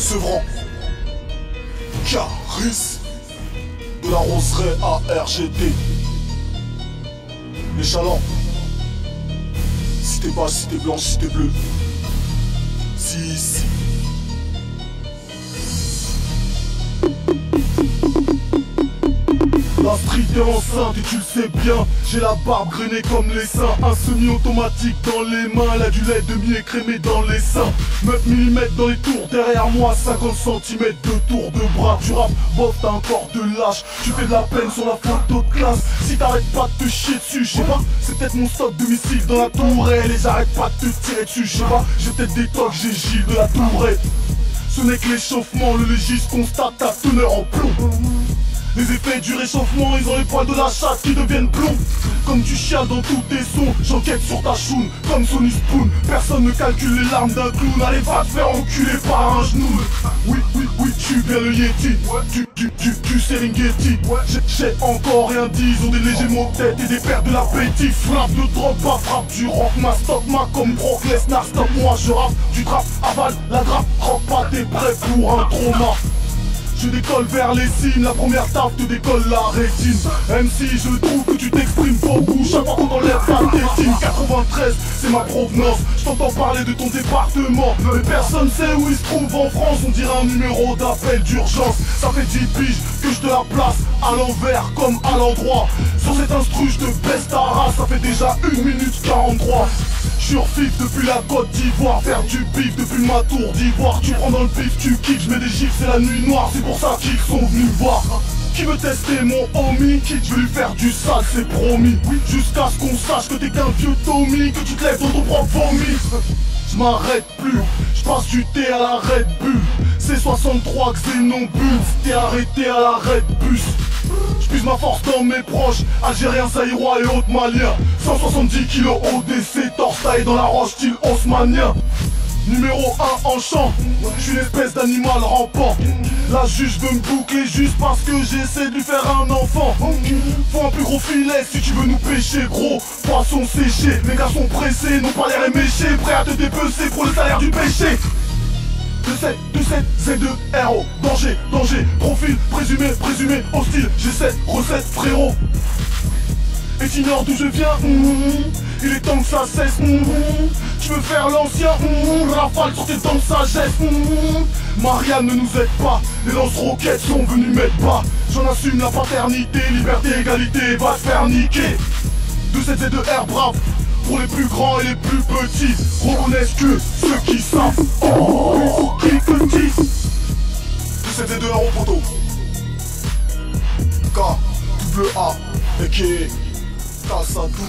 Sevran, Caris, de la roseraie à RGT. Les chalands, si t'es bas, si t'es blanche, si t'es bleu. Si. La street est enceinte et tu le sais bien. J'ai la barbe grainée comme les seins. Un semi-automatique dans les mains. Elle a du lait demi-écrémé dans les seins. 9 mm dans les tours derrière moi. 50 cm de tour de bras. Tu rappes, bof, t'as un corps de lâche. Tu fais de la peine sur la photo de classe. Si t'arrêtes pas de te chier dessus, je sais pas, c'est peut-être mon stock de missiles dans la tourelle. Et j'arrête pas de te tirer dessus, je sais pas, j'ai peut-être des tocs, j'ai Gilles de la tourette. Ce n'est que l'échauffement, le légiste constate ta teneur en plomb. Les effets du réchauffement, ils ont les poils de la chatte qui deviennent plombs. Comme tu chiales dans tous tes sons, j'enquête sur ta choune, comme Sony Spoon. Personne ne calcule les larmes d'un clown. Allez, va te faire enculer par un genou. Oui, je suis bien le Yeti, du Serengeti. J'ai encore rien dit, ils ont des légers mots de tête et des pertes de l'appétit. Frappe de drogue, pas frappe du rock, ma stop, ma comme Brock Lesnar. Stop, moi je rappe, du trap, avale, la grappe, croque pas, t'es prêt pour un trauma. Je décolle vers les cimes, la première taf te décolle la rétine. MC, je trouve que tu t'exprimes beaucoup chaque fois qu'on enlève ta tétine. 93, c'est ma provenance, je t'entends parler de ton département. Mais personne sait où il se trouve en France, on dirait un numéro d'appel d'urgence. Ça fait 10 piges que je te la place à l'envers comme à l'endroit. Sur cet instru, je te baisse ta race, ça fait déjà 1 minute 43. Surfif depuis la Côte d'Ivoire, faire du bif depuis ma tour d'ivoire. Tu prends dans le pif, tu kiffes, je mets des gifs, c'est la nuit noire, c'est pour ça qu'ils sont venus voir. Qui veut tester mon homie, qui veut lui faire du sale, c'est promis. Jusqu'à ce qu'on sache que t'es qu'un vieux Tommy, que tu te lèves dans ton propre vomi. Je m'arrête plus, je passe du thé à la Red Bull. C'est 63 Xénobus, t'es arrêté à la Red Bus. J'puise ma force dans mes proches, Algériens, Zaïrois et autres Maliens. 170 kilos ODC, torse taillé dans la roche style haussmanien. Numéro 1 en champ, j'suis une espèce d'animal rampant. La juge veut me boucler juste parce que j'essaie de lui faire un enfant. Faut un plus gros filet si tu veux nous pêcher, gros. Poisson séché, les gars sont pressés, non pas l'air éméché, prêts à te dépecer pour le salaire du péché. 2-7, Z2, RO, danger, profil, présumé, hostile, j'ai 7 recettes, frérot. Et t'ignores d'où je viens, il est temps que ça cesse, tu veux faire l'ancien, rafale sur tes dents de sagesse, Marianne ne nous aide pas, les lance-roquettes sont venus mettre bas. J'en assume la paternité, liberté, égalité, va te faire niquer. 2-7, Z2, R, brave, pour les plus grands et les plus petits, reconnaissent que ceux qui savent. Oh, qui petit. 2-7, Z2, R au poteau. K, W, A, et qui Casadou.